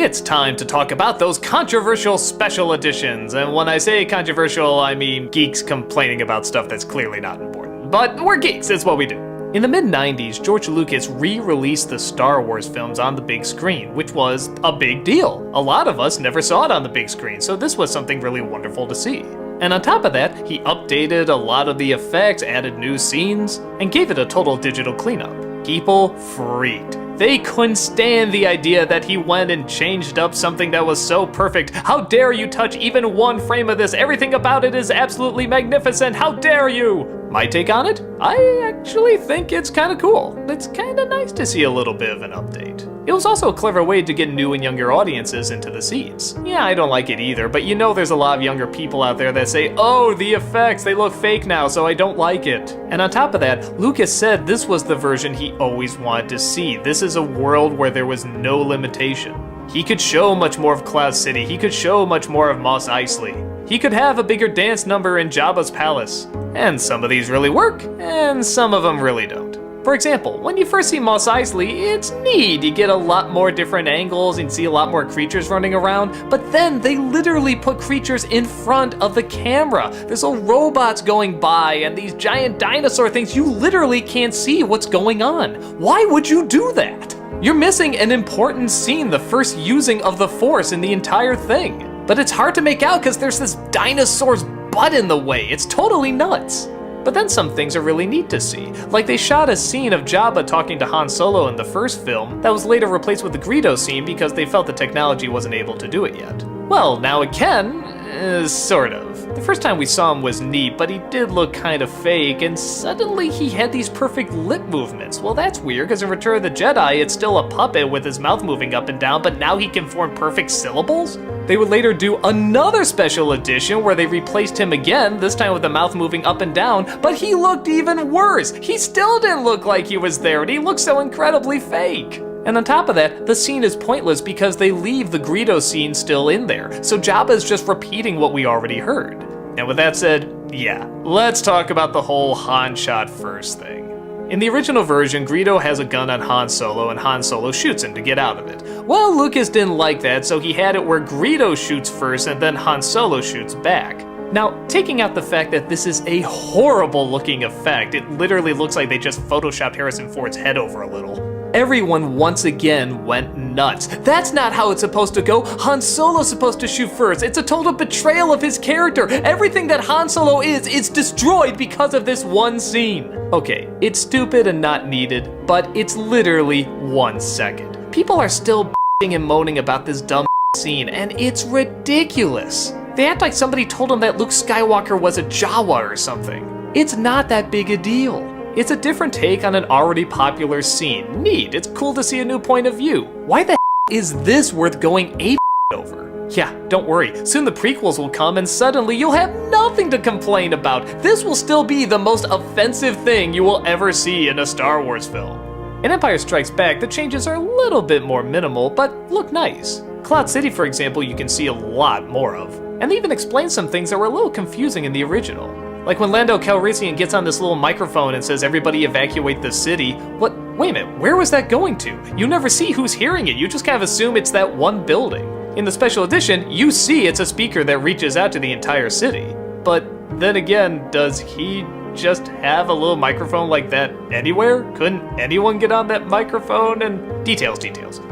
it's time to talk about those controversial special editions. And when I say controversial, I mean geeks complaining about stuff that's clearly not important. But we're geeks, it's what we do. In the mid-90s, George Lucas re-released the Star Wars films on the big screen, which was a big deal. A lot of us never saw it on the big screen, so this was something really wonderful to see. And on top of that, he updated a lot of the effects, added new scenes, and gave it a total digital cleanup. People freaked. They couldn't stand the idea that he went and changed up something that was so perfect. How dare you touch even one frame of this? Everything about it is absolutely magnificent. How dare you? My take on it? I actually think it's kind of cool. It's kind of nice to see a little bit of an update. It was also a clever way to get new and younger audiences into the seats. Yeah, I don't like it either, but you know there's a lot of younger people out there that say, oh, the effects, they look fake now, so I don't like it. And on top of that, Lucas said this was the version he always wanted to see. This is a world where there was no limitation. He could show much more of Cloud City, he could show much more of Mos Eisley. He could have a bigger dance number in Jabba's palace. And some of these really work, and some of them really don't. For example, when you first see Mos Eisley, it's neat. You get a lot more different angles and see a lot more creatures running around, but then they literally put creatures in front of the camera. There's little robots going by and these giant dinosaur things. You literally can't see what's going on. Why would you do that? You're missing an important scene, the first using of the Force in the entire thing. But it's hard to make out because there's this dinosaur's butt in the way. It's totally nuts. But then some things are really neat to see. Like they shot a scene of Jabba talking to Han Solo in the first film that was later replaced with the Greedo scene because they felt the technology wasn't able to do it yet. Well, now it can, sort of. The first time we saw him was neat, but he did look kind of fake, and suddenly he had these perfect lip movements. Well, that's weird, because in Return of the Jedi, it's still a puppet with his mouth moving up and down, but now he can form perfect syllables? They would later do another special edition where they replaced him again, this time with the mouth moving up and down, but he looked even worse. He still didn't look like he was there, and he looked so incredibly fake. And on top of that, the scene is pointless because they leave the Greedo scene still in there, so Jabba is just repeating what we already heard. And with that said, yeah, let's talk about the whole Han shot first thing. In the original version, Greedo has a gun on Han Solo and Han Solo shoots him to get out of it. Well, Lucas didn't like that, so he had it where Greedo shoots first and then Han Solo shoots back. Now, taking out the fact that this is a horrible looking effect, it literally looks like they just photoshopped Harrison Ford's head over a little. Everyone once again went nuts. That's not how it's supposed to go. Han Solo's supposed to shoot first. It's a total betrayal of his character. Everything that Han Solo is destroyed because of this one scene. Okay, it's stupid and not needed, but it's literally 1 second. People are still bitching and moaning about this dumb scene, and it's ridiculous. They act like somebody told them that Luke Skywalker was a Jawa or something. It's not that big a deal. It's a different take on an already popular scene. Neat, it's cool to see a new point of view. Why the is this worth going ape over? Yeah, don't worry, soon the prequels will come and suddenly you'll have nothing to complain about. This will still be the most offensive thing you will ever see in a Star Wars film. In Empire Strikes Back, the changes are a little bit more minimal, but look nice. Cloud City, for example, you can see a lot more of. And they even explain some things that were a little confusing in the original. Like when Lando Calrissian gets on this little microphone and says, everybody evacuate the city. What? Wait a minute, where was that going to? You never see who's hearing it, you just kind of assume it's that one building. In the special edition, you see it's a speaker that reaches out to the entire city. But then again, does he just have a little microphone like that anywhere? Couldn't anyone get on that microphone? And details.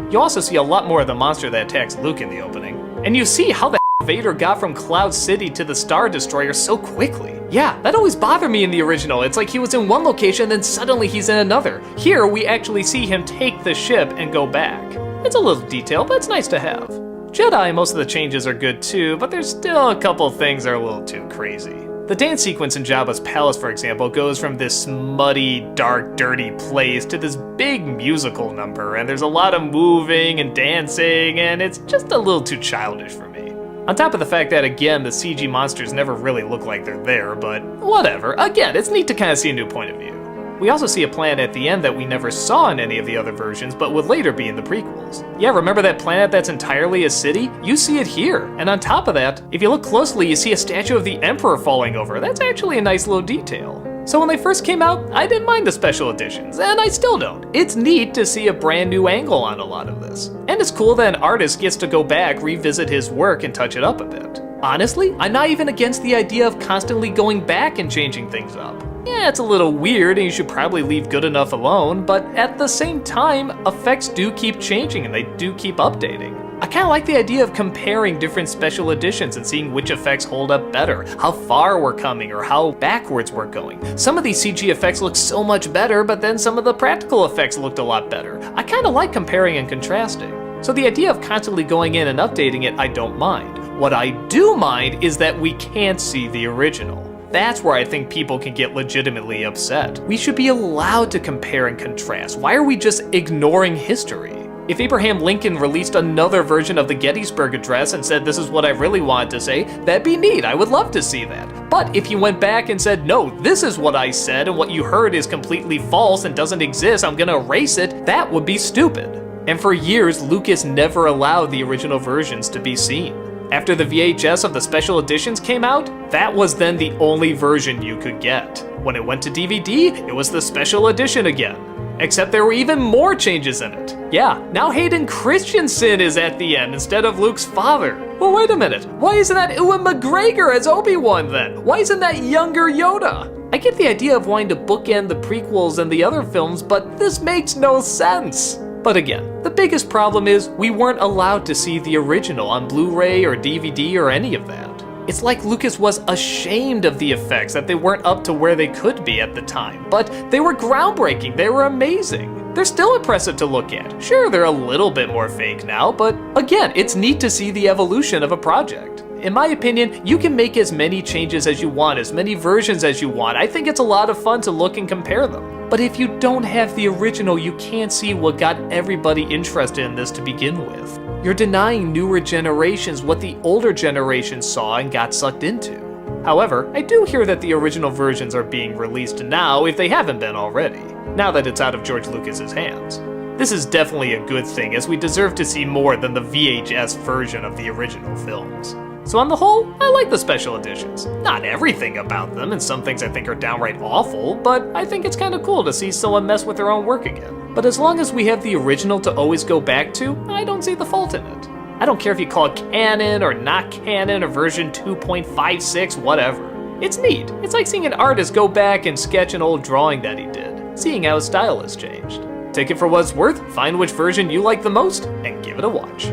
You also see a lot more of the monster that attacks Luke in the opening. And you see how the Vader got from Cloud City to the Star Destroyer so quickly. Yeah, that always bothered me in the original. It's like he was in one location, then suddenly he's in another. Here, we actually see him take the ship and go back. It's a little detail, but it's nice to have. Jedi, most of the changes are good too, but there's still a couple things that are a little too crazy. The dance sequence in Jabba's palace, for example, goes from this muddy, dark, dirty place to this big musical number, and there's a lot of moving and dancing, and it's just a little too childish for me. On top of the fact that, again, the CG monsters never really look like they're there, but whatever. Again, it's neat to kind of see a new point of view. We also see a planet at the end that we never saw in any of the other versions, but would later be in the prequels. Yeah, remember that planet that's entirely a city? You see it here. And on top of that, if you look closely, you see a statue of the Emperor falling over. That's actually a nice little detail. So when they first came out, I didn't mind the special editions, and I still don't. It's neat to see a brand new angle on a lot of this. And it's cool that an artist gets to go back, revisit his work, and touch it up a bit. Honestly, I'm not even against the idea of constantly going back and changing things up. Yeah, it's a little weird and you should probably leave good enough alone, but at the same time, effects do keep changing and they do keep updating. I kinda like the idea of comparing different special editions and seeing which effects hold up better, how far we're coming or how backwards we're going. Some of these CG effects look so much better, but then some of the practical effects looked a lot better. I kinda like comparing and contrasting. So the idea of constantly going in and updating it, I don't mind. What I do mind is that we can't see the original. That's where I think people can get legitimately upset. We should be allowed to compare and contrast. Why are we just ignoring history? If Abraham Lincoln released another version of the Gettysburg Address and said this is what I really wanted to say, that'd be neat, I would love to see that. But if he went back and said, no, this is what I said and what you heard is completely false and doesn't exist, I'm gonna erase it, that would be stupid. And for years, Lucas never allowed the original versions to be seen. After the VHS of the special editions came out, that was then the only version you could get. When it went to DVD, it was the special edition again. Except there were even more changes in it. Yeah, now Hayden Christensen is at the end instead of Luke's father. Well, wait a minute, why isn't that Ewan McGregor as Obi-Wan then? Why isn't that younger Yoda? I get the idea of wanting to bookend the prequels and the other films, but this makes no sense. But again, the biggest problem is we weren't allowed to see the original on Blu-ray or DVD or any of that. It's like Lucas was ashamed of the effects, that they weren't up to where they could be at the time. But they were groundbreaking, they were amazing. They're still impressive to look at. Sure, they're a little bit more fake now, but again, it's neat to see the evolution of a project. In my opinion, you can make as many changes as you want, as many versions as you want. I think it's a lot of fun to look and compare them. But if you don't have the original, you can't see what got everybody interested in this to begin with. You're denying newer generations what the older generations saw and got sucked into. However, I do hear that the original versions are being released now if they haven't been already, now that it's out of George Lucas's hands. This is definitely a good thing, as we deserve to see more than the VHS version of the original films. So on the whole, I like the special editions. Not everything about them, and some things I think are downright awful, but I think it's kinda cool to see someone mess with their own work again. But as long as we have the original to always go back to, I don't see the fault in it. I don't care if you call it canon or not canon or version 2.56, whatever. It's neat. It's like seeing an artist go back and sketch an old drawing that he did, seeing how his style has changed. Take it for what it's worth, find which version you like the most, and give it a watch.